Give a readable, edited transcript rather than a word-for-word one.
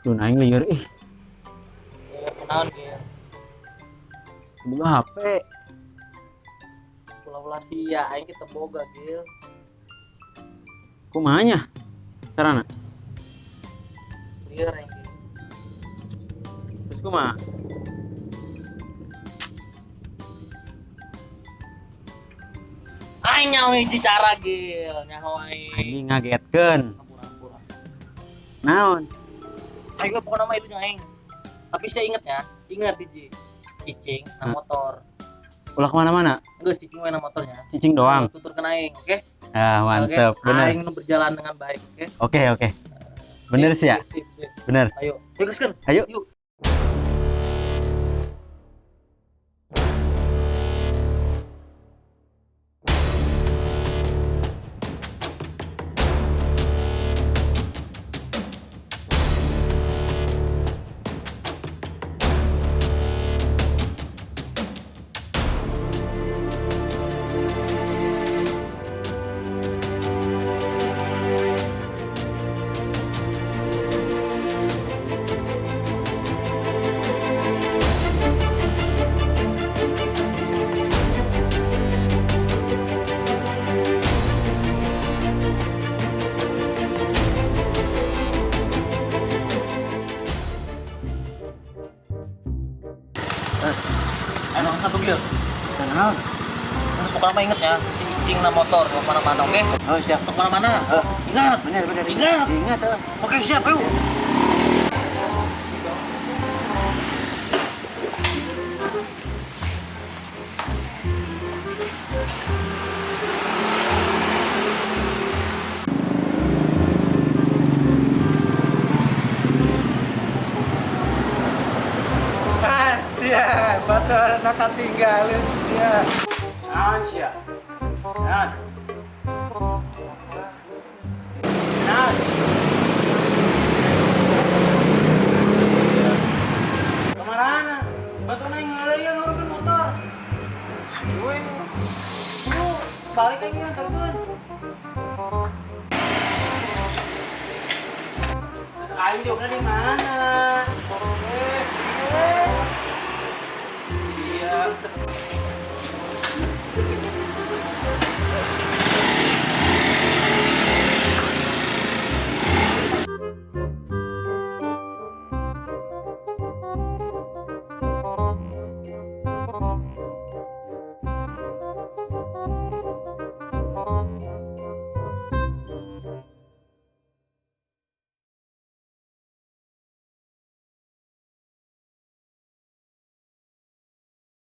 Tuh aing lieur ih, Ya kenaon Gil. boga HP. Ulah-ulah sia aing kita boga Gil. Kumaha nya carana? Lieur aing Gil. Terus kumaha? Aing nyaho hiji cara Gil, nyaho aing. Anjing ngagetkeun. Ampun. Naon? Aing mah pokona mah itu aing. Tapi saya ingat hiji. Cicing na motor. Ulah kemana-mana? Geus cicing we na motornya. Cicing doang. Tuturkeun aing, oke? Ah, mantep, Oke? bener. Aing nu berjalan dengan baik, oke? Oke. Bener sih ya? Sip. Bener. Ayo gaskeun. Ayo. Yuk. Ayo nomor satu Gil. Sana. Terus pokoknya mah inget ya, si cicing na motor mau kemana-mana, oke? Oh, siap. Untuk kemana-mana. Ingat. Bener. Ingat. Ingat. Oke, siap, yuk. Asia, batal nak tinggalin sia. Asia. Nan. Nan. Kemana? Batu naik ngalayan orang motor. Gue Balik lagi antar kan. Aing jawabnya di mana? Iya.